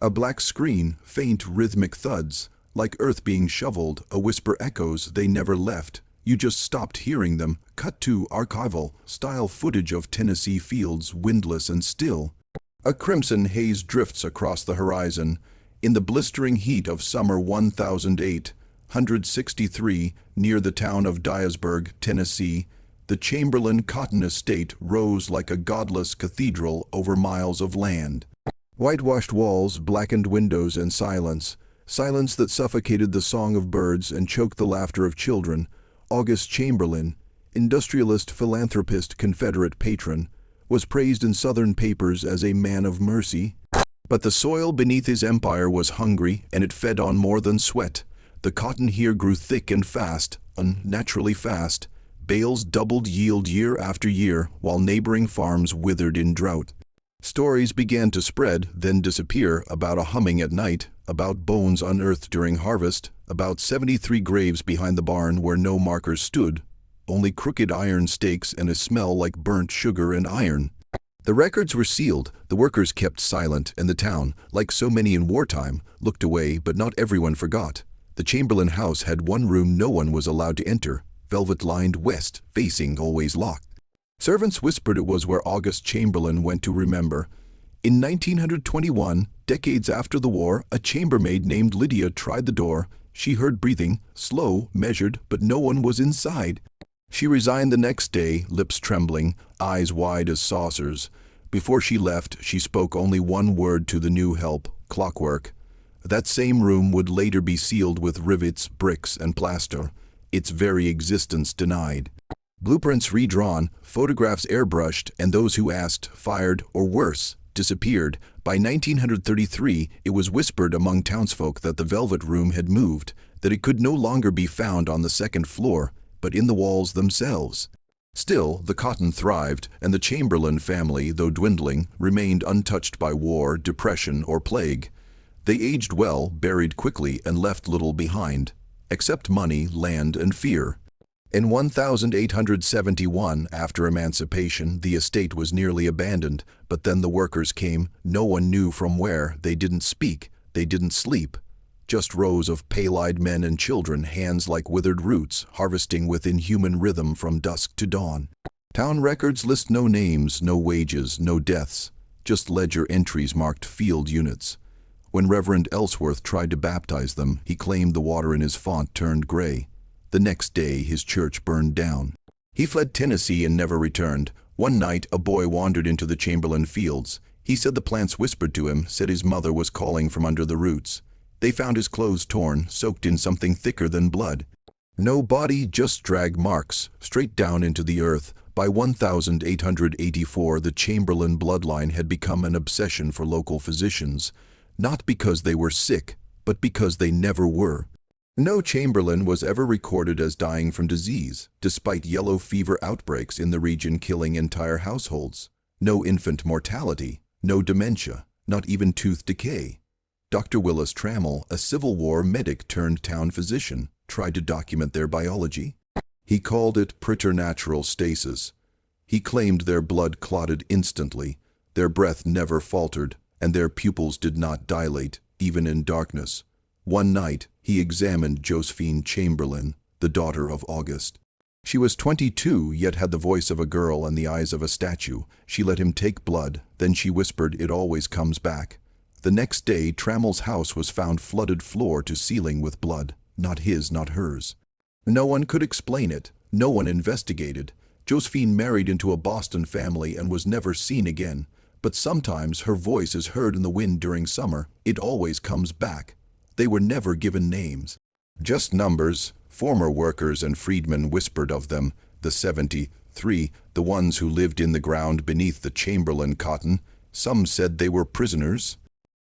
A black screen, faint rhythmic thuds, like earth being shoveled, a whisper echoes they never left. You just stopped hearing them. Cut to archival style footage of Tennessee fields, windless and still. A crimson haze drifts across the horizon. In the blistering heat of summer 1863, near the town of Dyersburg, Tennessee, the Chamberlain cotton estate rose like a godless cathedral over miles of land. Whitewashed walls, blackened windows, and silence. Silence that suffocated the song of birds and choked the laughter of children. August Chamberlain, industrialist, philanthropist, Confederate patron, was praised in Southern papers as a man of mercy. But the soil beneath his empire was hungry, and it fed on more than sweat. The cotton here grew thick and fast, unnaturally fast. Bales doubled yield year after year, while neighboring farms withered in drought. Stories began to spread, then disappear, about a humming at night, about bones unearthed during harvest, about 73 graves behind the barn where no markers stood, only crooked iron stakes and a smell like burnt sugar and iron. The records were sealed, the workers kept silent, and the town, like so many in wartime, looked away, but not everyone forgot. The Chamberlain house had one room no one was allowed to enter, velvet-lined west, facing, always locked. Servants whispered it was where August Chamberlain went to remember. In 1921, decades after the war, a chambermaid named Lydia tried the door. She heard breathing, slow, measured, but no one was inside. She resigned the next day, lips trembling, eyes wide as saucers. Before she left, she spoke only one word to the new help: clockwork. That same room would later be sealed with rivets, bricks, and plaster, its very existence denied. Blueprints redrawn, photographs airbrushed, and those who asked, fired, or worse, disappeared. By 1933, it was whispered among townsfolk that the Velvet Room had moved, that it could no longer be found on the second floor, but in the walls themselves. Still, the cotton thrived, and the Chamberlain family, though dwindling, remained untouched by war, depression, or plague. They aged well, buried quickly, and left little behind, except money, land, and fear. In 1871, after emancipation, the estate was nearly abandoned, but then the workers came, no one knew from where. They didn't speak, they didn't sleep. Just rows of pale-eyed men and children, hands like withered roots, harvesting with inhuman rhythm from dusk to dawn. Town records list no names, no wages, no deaths, just ledger entries marked field units. When Reverend Ellsworth tried to baptize them, he claimed the water in his font turned gray. The next day, his church burned down. He fled Tennessee and never returned. One night, a boy wandered into the Chamberlain fields. He said the plants whispered to him, said his mother was calling from under the roots. They found his clothes torn, soaked in something thicker than blood. No body, just drag marks, straight down into the earth. By 1884, the Chamberlain bloodline had become an obsession for local physicians, not because they were sick, but because they never were. No Chamberlain was ever recorded as dying from disease, despite yellow fever outbreaks in the region killing entire households. No infant mortality, no dementia, not even tooth decay. Dr. Willis Trammell, a Civil War medic turned town physician, tried to document their biology. He called it preternatural stasis. He claimed their blood clotted instantly, their breath never faltered, and their pupils did not dilate, even in darkness. One night, he examined Josephine Chamberlain, the daughter of August. She was 22, yet had the voice of a girl and the eyes of a statue. She let him take blood, then she whispered, "It always comes back." The next day, Trammell's house was found flooded floor to ceiling with blood, not his, not hers. No one could explain it, no one investigated. Josephine married into a Boston family and was never seen again, but sometimes her voice is heard in the wind during summer. It always comes back. They were never given names, just numbers. Former workers and freedmen whispered of them, the 73, the ones who lived in the ground beneath the Chamberlain cotton. Some said they were prisoners.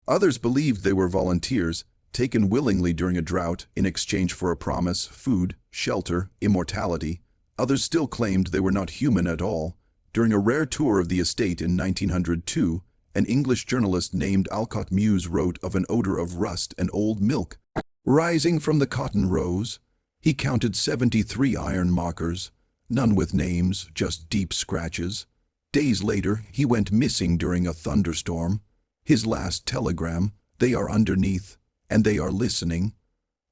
Others believed they were volunteers, taken willingly during a drought in exchange for a promise, food, shelter, immortality. Others still claimed they were not human at all. During a rare tour of the estate in 1902, an English journalist named Alcott Muse wrote of an odor of rust and old milk rising from the cotton rows. He counted 73 iron markers, none with names, just deep scratches. Days later, he went missing during a thunderstorm. His last telegram, They are underneath, and they are listening.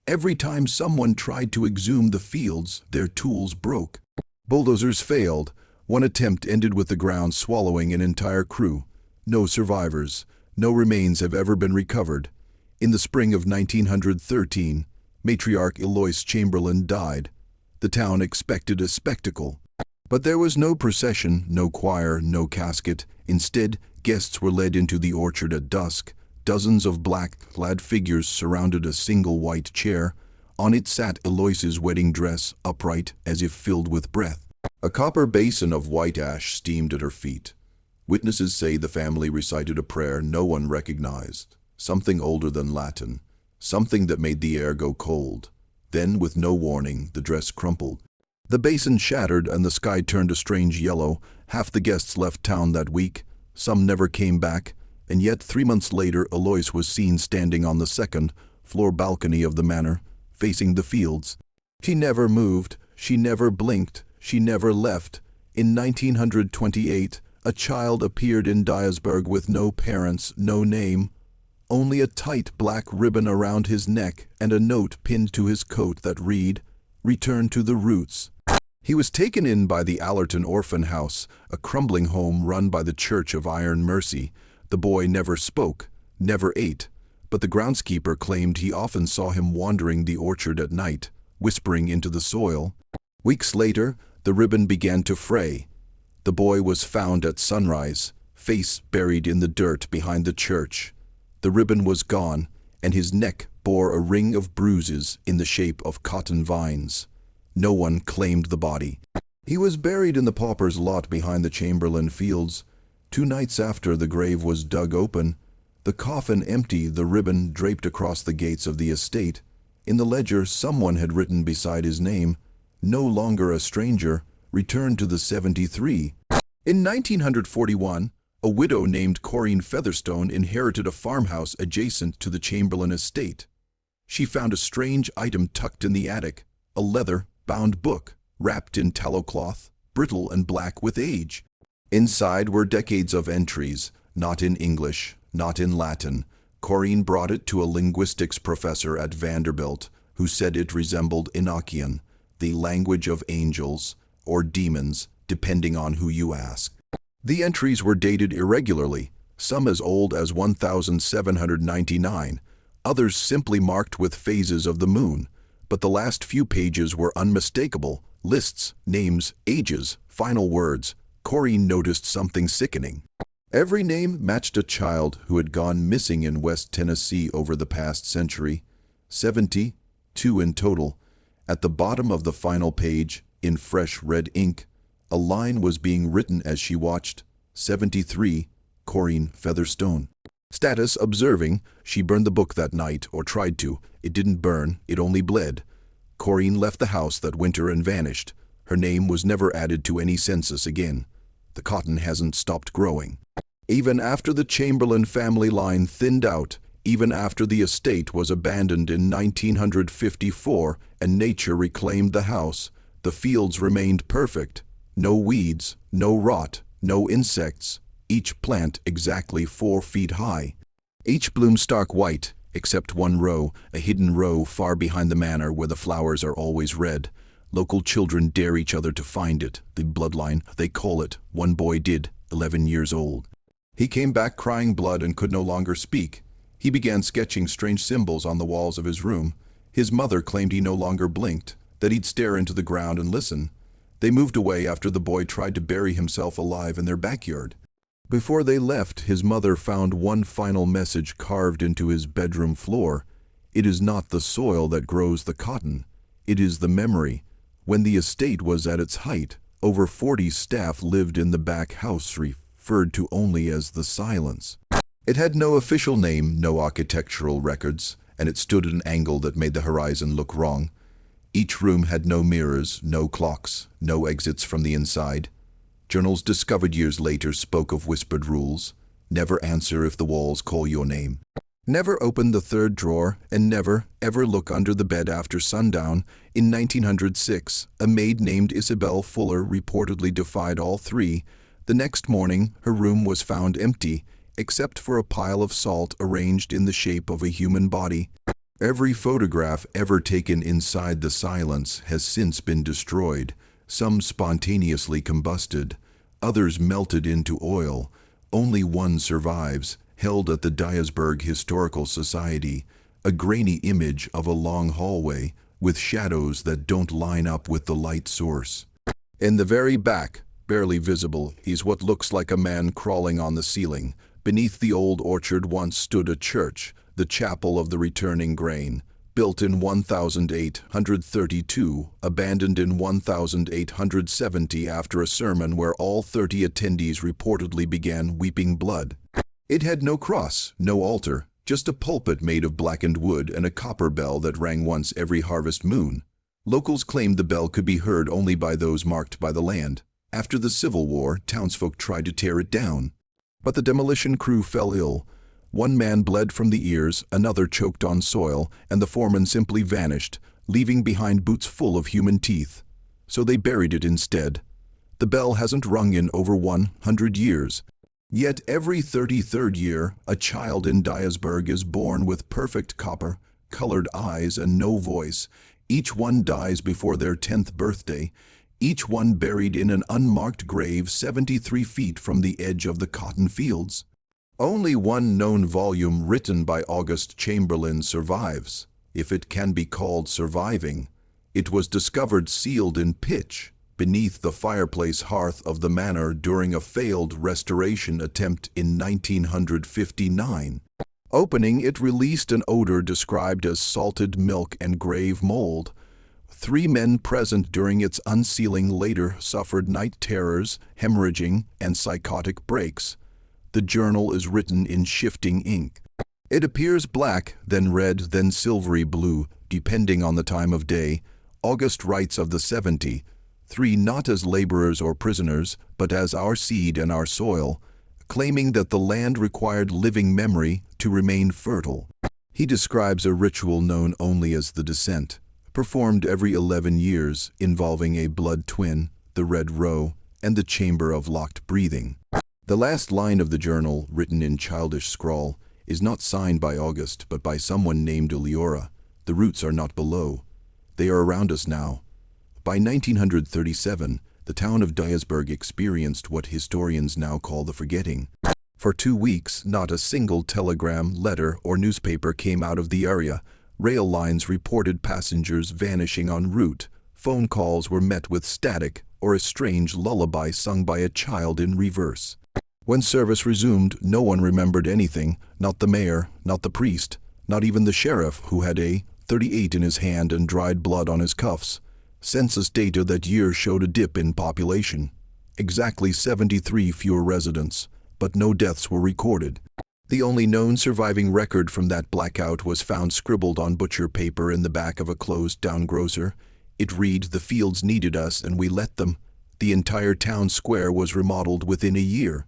Every time someone tried to exhume the fields, their tools broke. Bulldozers failed. One attempt ended with the ground swallowing an entire crew. No survivors. No remains have ever been recovered. In the spring of 1913, matriarch Eloise Chamberlain died. The town expected a spectacle. But there was no procession, no choir, no casket. Instead, guests were led into the orchard at dusk. Dozens of black-clad figures surrounded a single white chair. On it sat Eloise's wedding dress, upright as if filled with breath. A copper basin of white ash steamed at her feet. Witnesses say the family recited a prayer no one recognized, something older than Latin, something that made the air go cold. Then, with no warning, the dress crumpled. The basin shattered and the sky turned a strange yellow. Half the guests left town that week. Some never came back. And yet 3 months later, Eloise was seen standing on the second-floor balcony of the manor, facing the fields. She never moved, she never blinked, she never left. In 1928, a child appeared in Dyesburg with no parents, no name, only a tight black ribbon around his neck and a note pinned to his coat that read, "Return to the roots." He was taken in by the Allerton Orphan House, a crumbling home run by the Church of Iron Mercy. The boy never spoke, never ate, but the groundskeeper claimed he often saw him wandering the orchard at night, whispering into the soil. Weeks later, the ribbon began to fray. The boy was found at sunrise, face buried in the dirt behind the church. The ribbon was gone, and his neck bore a ring of bruises in the shape of cotton vines. No one claimed the body. He was buried in the pauper's lot behind the Chamberlain fields. 2 nights after the grave was dug open, the coffin empty, the ribbon draped across the gates of the estate. In the ledger, someone had written beside his name, "No longer a stranger, return to the 73. In 1941, a widow named Corinne Featherstone inherited a farmhouse adjacent to the Chamberlain estate. She found a strange item tucked in the attic, a leather-bound book, wrapped in tallow cloth, brittle and black with age. Inside were decades of entries, not in English, not in Latin. Corinne brought it to a linguistics professor at Vanderbilt, who said it resembled Enochian, the language of angels, or demons, depending on who you ask. The entries were dated irregularly, some as old as 1799, others simply marked with phases of the moon, but the last few pages were unmistakable: lists, names, ages, final words. Corinne noticed something sickening. Every name matched a child who had gone missing in West Tennessee over the past century. 72 in total. At the bottom of the final page, in fresh red ink, a line was being written as she watched. 73, Corinne Featherstone. Status: observing. She burned the book that night, or tried to. It didn't burn, it only bled. Corinne left the house that winter and vanished. Her name was never added to any census again. The cotton hasn't stopped growing. Even after the Chamberlain family line thinned out, even after the estate was abandoned in 1954 and nature reclaimed the house, the fields remained perfect. No weeds, no rot, no insects, each plant exactly 4 feet high. Each bloom stark white, except one row, a hidden row far behind the manor where the flowers are always red. Local children dare each other to find it, the bloodline, they call it. One boy did, 11 years old. He came back crying blood and could no longer speak. He began sketching strange symbols on the walls of his room. His mother claimed he no longer blinked, that he'd stare into the ground and listen. They moved away after the boy tried to bury himself alive in their backyard. Before they left, his mother found one final message carved into his bedroom floor. "It is not the soil that grows the cotton. It is the memory." When the estate was at its height, over 40 staff lived in the back house, referred to only as the Silence. It had no official name, no architectural records, and it stood at an angle that made the horizon look wrong. Each room had no mirrors, no clocks, no exits from the inside. Journals discovered years later spoke of whispered rules. Never answer if the walls call your name. Never open the third drawer, and never, ever look under the bed after sundown. In 1906, a maid named Isabel Fuller reportedly defied all 3. The next morning, her room was found empty, except for a pile of salt arranged in the shape of a human body. Every photograph ever taken inside the silence has since been destroyed, some spontaneously combusted, others melted into oil. Only one survives, held at the Dyersburg Historical Society, a grainy image of a long hallway with shadows that don't line up with the light source. In the very back, barely visible, is what looks like a man crawling on the ceiling. Beneath the old orchard once stood a church, the Chapel of the Returning Grain, built in 1832, abandoned in 1870 after a sermon where all 30 attendees reportedly began weeping blood. It had no cross, no altar, just a pulpit made of blackened wood and a copper bell that rang once every harvest moon. Locals claimed the bell could be heard only by those marked by the land. After the Civil War, townsfolk tried to tear it down. But the demolition crew fell ill. One man bled from the ears, another choked on soil, and the foreman simply vanished, leaving behind boots full of human teeth. So they buried it instead. The bell hasn't rung in over 100 years. Yet every 33rd year, a child in Dyersburg is born with perfect copper-colored eyes and no voice. Each one dies before their 10th birthday, each one buried in an unmarked grave 73 feet from the edge of the cotton fields. Only one known volume written by August Chamberlain survives, if it can be called surviving. It was discovered sealed in pitch beneath the fireplace hearth of the manor during a failed restoration attempt in 1959. Opening it released an odor described as salted milk and grave mold. 3 men present during its unsealing later suffered night terrors, hemorrhaging, and psychotic breaks. The journal is written in shifting ink. It appears black, then red, then silvery blue, depending on the time of day. August writes of the 73 not as laborers or prisoners, but as our seed and our soil, claiming that the land required living memory to remain fertile. He describes a ritual known only as the descent, performed every 11 years, involving a blood twin, the red row, and the chamber of locked breathing. The last line of the journal, written in childish scrawl, is not signed by August, but by someone named Leora. The roots are not below. They are around us now. By 1937, the town of Dyersburg experienced what historians now call the forgetting. For 2 weeks, not a single telegram, letter, or newspaper came out of the area. Rail lines reported passengers vanishing en route. Phone calls were met with static or a strange lullaby sung by a child in reverse. When service resumed, no one remembered anything, not the mayor, not the priest, not even the sheriff, who had a .38 in his hand and dried blood on his cuffs. Census data that year showed a dip in population. Exactly 73 fewer residents, but no deaths were recorded. The only known surviving record from that blackout was found scribbled on butcher paper in the back of a closed-down grocer. It read, "The fields needed us and we let them." The entire town square was remodeled within a year.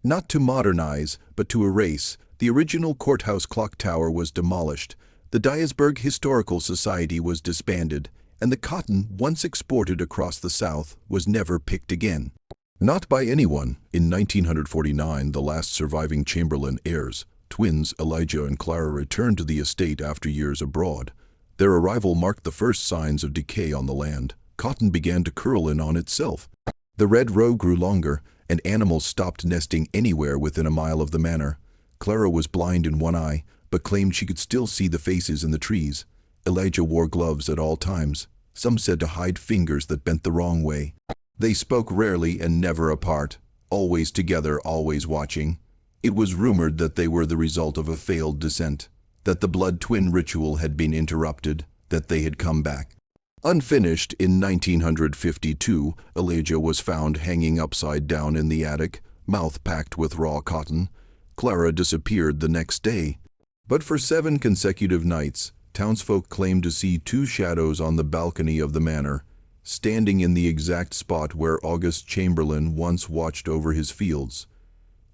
Not to modernize, but to erase. The original courthouse clock tower was demolished. The Dyersburg Historical Society was disbanded, and the cotton once exported across the South was never picked again. Not by anyone. In 1949, the last surviving Chamberlain heirs, twins Elijah and Clara, returned to the estate after years abroad. Their arrival marked the first signs of decay on the land. Cotton began to curl in on itself. The red row grew longer, and animals stopped nesting anywhere within a mile of the manor. Clara was blind in one eye, but claimed she could still see the faces in the trees. Elijah wore gloves at all times, some said to hide fingers that bent the wrong way. They spoke rarely and never apart, always together, always watching. It was rumored that they were the result of a failed descent, that the blood twin ritual had been interrupted, that they had come back. Unfinished, in 1952, Elijah was found hanging upside down in the attic, mouth packed with raw cotton. Clara disappeared the next day. But for 7 consecutive nights, townsfolk claimed to see 2 shadows on the balcony of the manor, standing in the exact spot where August Chamberlain once watched over his fields.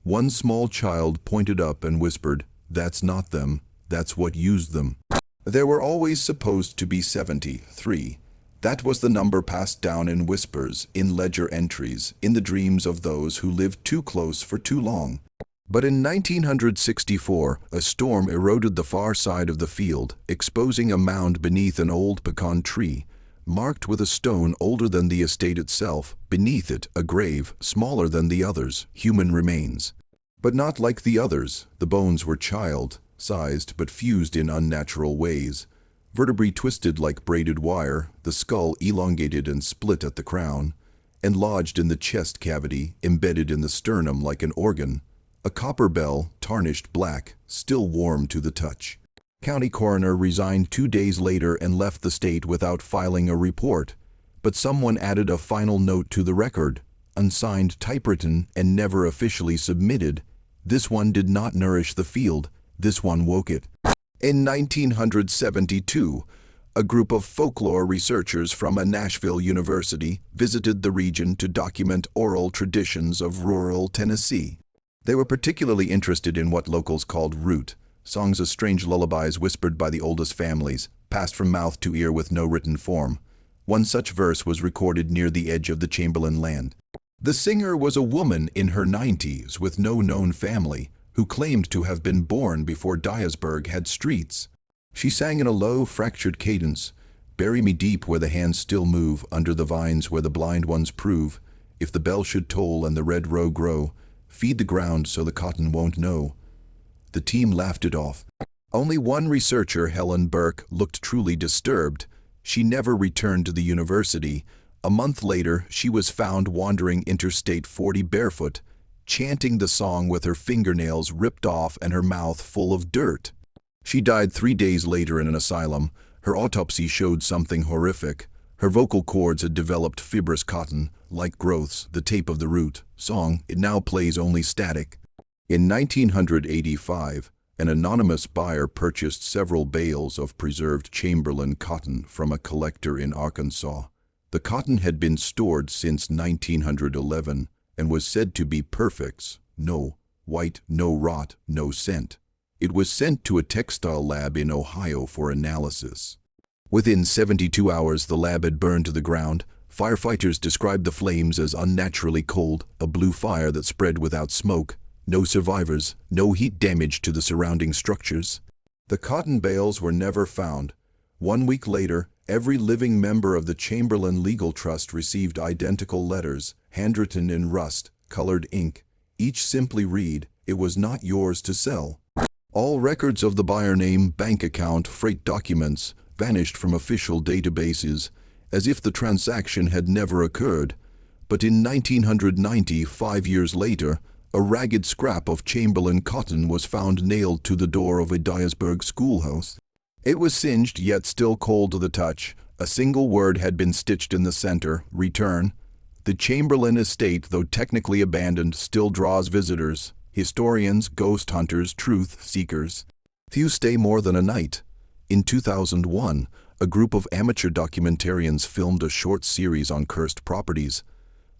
One small child pointed up and whispered, "That's not them, that's what used them." There were always supposed to be 73. That was the number passed down in whispers, in ledger entries, in the dreams of those who lived too close for too long. But in 1964, a storm eroded the far side of the field, exposing a mound beneath an old pecan tree, marked with a stone older than the estate itself. Beneath it, a grave, smaller than the others, human remains. But not like the others, the bones were child-sized but fused in unnatural ways. Vertebrae twisted like braided wire, the skull elongated and split at the crown, and lodged in the chest cavity, embedded in the sternum like an organ. A copper bell, tarnished black, still warm to the touch. County coroner resigned 2 days later and left the state without filing a report. But someone added a final note to the record, unsigned, typewritten, and never officially submitted. This one did not nourish the field, this one woke it. In 1972, a group of folklore researchers from a Nashville university visited the region to document oral traditions of rural Tennessee. They were particularly interested in what locals called root, songs of strange lullabies whispered by the oldest families, passed from mouth to ear with no written form. One such verse was recorded near the edge of the Chamberlain land. The singer was a woman in her 90s with no known family, who claimed to have been born before Dyersburg had streets. She sang in a low, fractured cadence, "Bury me deep where the hands still move, under the vines where the blind ones prove. If the bell should toll and the red row grow, feed the ground so the cotton won't know." The team laughed it off. Only one researcher, Helen Burke, looked truly disturbed. She never returned to the university. A month later, she was found wandering Interstate 40 barefoot, chanting the song with her fingernails ripped off and her mouth full of dirt. She died 3 days later in an asylum. Her autopsy showed something horrific. Her vocal cords had developed fibrous cotton-like growths, the tape of the root song. It now plays only static. In 1985, an anonymous buyer purchased several bales of preserved Chamberlain cotton from a collector in Arkansas. The cotton had been stored since 1911 and was said to be perfect: no white, no rot, no scent. It was sent to a textile lab in Ohio for analysis. Within 72 hours, the lab had burned to the ground. Firefighters described the flames as unnaturally cold, a blue fire that spread without smoke. No survivors, no heat damage to the surrounding structures. The cotton bales were never found. 1 week later, every living member of the Chamberlain Legal Trust received identical letters, handwritten in rust-colored ink. Each simply read, "It was not yours to sell." All records of the buyer name, bank account, freight documents vanished from official databases, as if the transaction had never occurred. But in 1990, 5 years later, a ragged scrap of Chamberlain cotton was found nailed to the door of a Dyersburg schoolhouse. It was singed, yet still cold to the touch. A single word had been stitched in the center: return. The Chamberlain estate, though technically abandoned, still draws visitors: historians, ghost hunters, truth seekers. Few stay more than a night. In 2001, a group of amateur documentarians filmed a short series on cursed properties.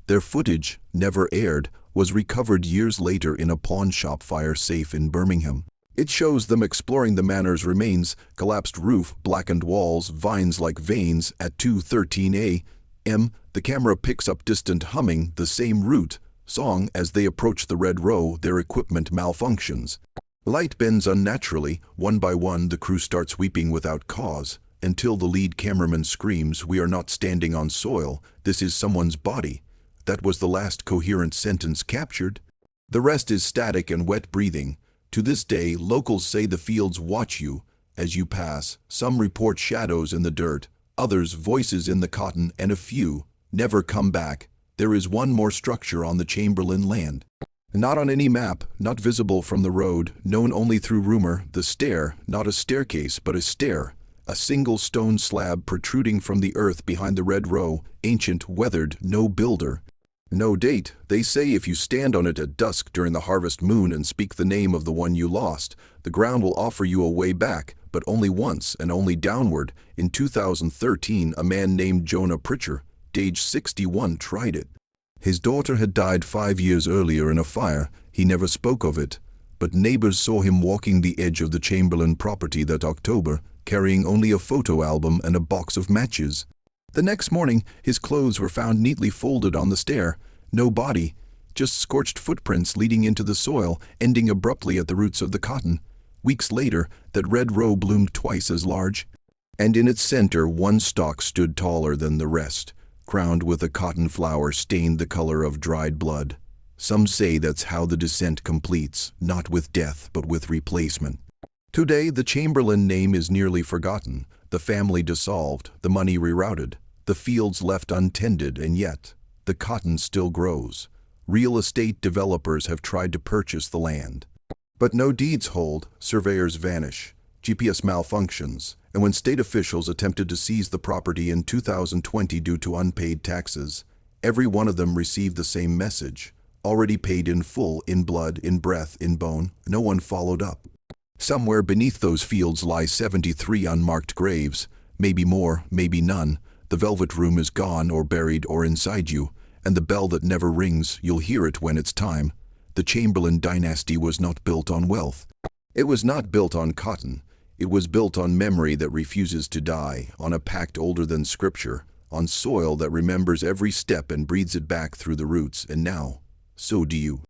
Their footage, never aired, was recovered years later in a pawn shop fire safe in Birmingham. It shows them exploring the manor's remains: collapsed roof, blackened walls, vines like veins. At 2:13 a.m., the camera picks up distant humming, the same root song. As they approach the red row, their equipment malfunctions. Light bends unnaturally. One by one, the crew starts weeping without cause, until the lead cameraman screams, "We are not standing on soil, this is someone's body." That was the last coherent sentence captured. The rest is static and wet breathing. To this day, locals say the fields watch you as you pass. Some report shadows in the dirt, others voices in the cotton, and a few never come back. There is one more structure on the Chamberlain land. Not on any map, not visible from the road, known only through rumor: the stair, not a staircase but a stair. A single stone slab protruding from the earth behind the red row, ancient, weathered, no builder. No date. They say if you stand on it at dusk during the harvest moon and speak the name of the one you lost, the ground will offer you a way back, but only once and only downward. In 2013, a man named Jonah Pritchard, age 61, tried it. His daughter had died 5 years earlier in a fire. He never spoke of it, but neighbors saw him walking the edge of the Chamberlain property that October, carrying only a photo album and a box of matches. The next morning, his clothes were found neatly folded on the stair. No body, just scorched footprints leading into the soil, ending abruptly at the roots of the cotton. Weeks later, that red row bloomed twice as large, and in its center one stalk stood taller than the rest, crowned with a cotton flower stained the color of dried blood. Some say that's how the descent completes, not with death but with replacement. Today, the Chamberlain name is nearly forgotten, the family dissolved, the money rerouted, the fields left untended, and yet the cotton still grows. Real estate developers have tried to purchase the land, but no deeds hold, surveyors vanish, GPS malfunctions, and when state officials attempted to seize the property in 2020 due to unpaid taxes, every one of them received the same message: already paid in full, in blood, in breath, in bone. No one followed up. Somewhere beneath those fields lie 73 unmarked graves, maybe more, maybe none. The velvet room is gone or buried or inside you, and the bell that never rings, you'll hear it when it's time. The Chamberlain Dynasty was not built on wealth. It was not built on cotton. It was built on memory that refuses to die, on a pact older than scripture, on soil that remembers every step and breathes it back through the roots. And now, so do you.